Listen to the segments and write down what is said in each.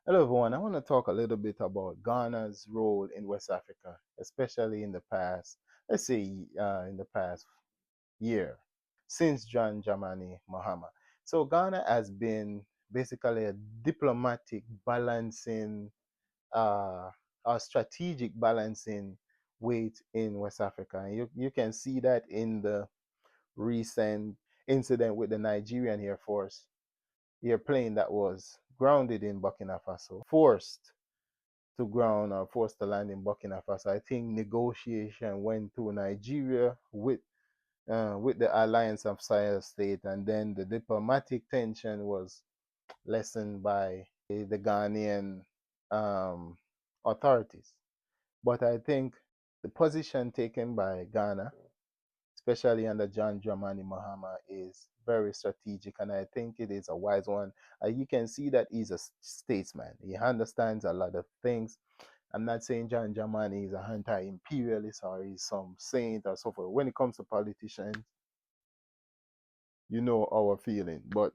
Hello, everyone. I want to talk a little bit about Ghana's role in West Africa, especially in the past, let's say, in the past year, since John Dramani Mahama. So, Ghana has been basically a diplomatic balancing, a strategic balancing weight in West Africa. And you can see that in the recent incident with the Nigerian Air Force airplane that was grounded in Burkina Faso, forced to ground or forced to land in Burkina Faso. I think negotiation went to Nigeria with the alliance of Sahel state, and then the diplomatic tension was lessened by the Ghanaian um, authorities. But I think the position taken by Ghana, especially under John Dramani Mahama, is very strategic, and I think it is a wise one. You can see that he's a statesman. He understands a lot of things. I'm not saying John Dramani is a anti-imperialist or he's some saint or so forth. When it comes to politicians, you know our feeling. But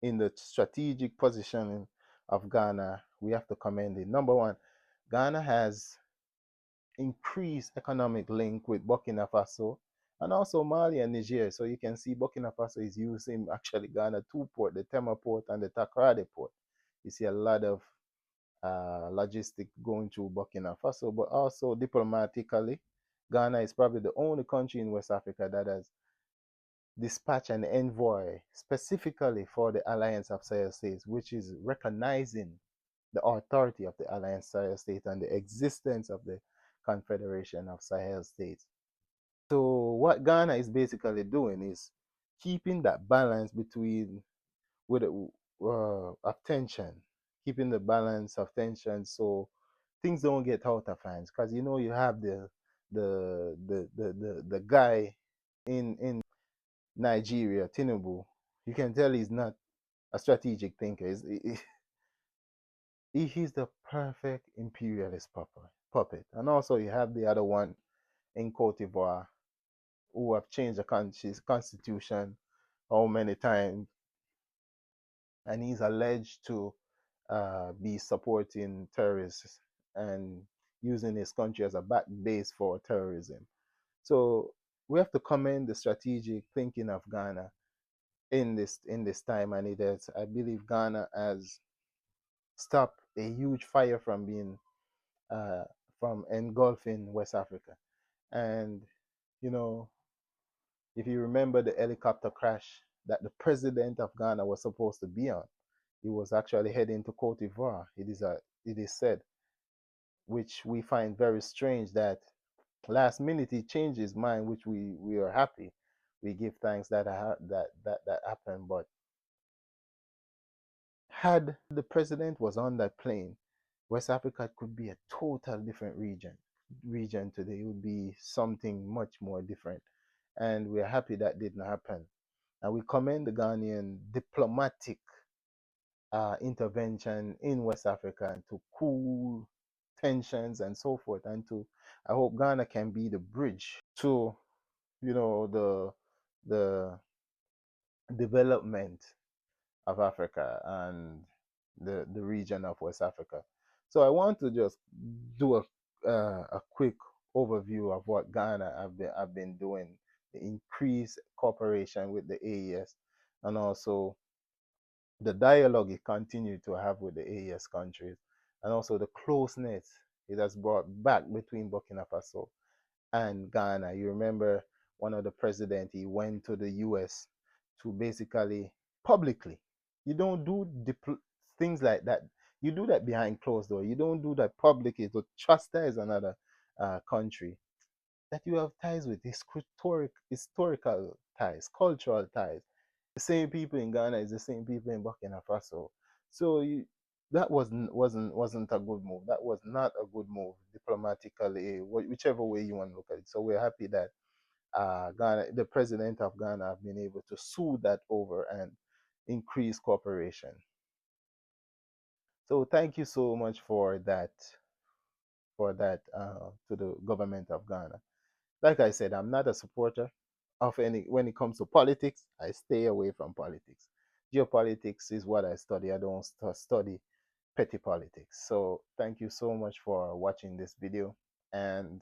in the strategic positioning of Ghana, we have to commend it. Number one, Ghana has increased economic link with Burkina Faso and also Mali and Niger. So you can see Burkina Faso is using actually Ghana two port, the Tema port and the Takoradi port. You see a lot of logistic going through Burkina Faso, but also diplomatically, Ghana is probably the only country in West Africa that has dispatched an envoy specifically for the Alliance of Sahel States, which is recognizing the authority of the Alliance Sahel States and the existence of the Confederation of Sahel States. So what Ghana is basically doing is keeping that balance between with of tension, keeping the balance of tension so things don't get out of hands. Because you know you have the guy in Nigeria, Tinubu. You can tell he's not a strategic thinker. He's the perfect imperialist puppet. And also you have the other one in Cote d'Ivoire who have changed the country's constitution how many times, and he's alleged to be supporting terrorists and using his country as a back base for terrorism. So we have to commend the strategic thinking of Ghana in this time, and it is, I believe, Ghana has stopped a huge fire from being uh, from engulfing West Africa. And you know, if you remember the helicopter crash that the president of Ghana was supposed to be on, he was actually heading to Cote d'Ivoire. It is said, which we find very strange that last minute he changed his mind, which we are happy. We give thanks that that happened. But had the president was on that plane, West Africa could be a total different region today. It would be something much more different, and we're happy that didn't happen. And we commend the Ghanaian diplomatic intervention in West Africa and to cool tensions and so forth. And to, I hope Ghana can be the bridge to, the development of Africa and the region of West Africa. So I want to just do a quick overview of what Ghana have been doing, the increased cooperation with the AES, and also the dialogue it continued to have with the AES countries, and also the closeness it has brought back between Burkina Faso and Ghana. You remember one of the president, he went to the US to basically publicly. You don't do things like that. You do that behind closed door. You don't do that publicly to chastise another country that you have ties with, historical ties, cultural ties. The same people in Ghana is the same people in Burkina Faso. So that wasn't a good move. That was not a good move diplomatically, whichever way you want to look at it. So we're happy that Ghana, the president of Ghana, have been able to soothe that over and increase cooperation. So thank you so much for that to the government of Ghana. Like I said, I'm not a supporter of any when it comes to politics. I stay away from politics. Geopolitics is what I study. I don't study petty politics. So thank you so much for watching this video, and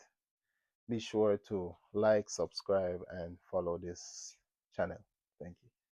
be sure to like, subscribe, and follow this channel. Thank you.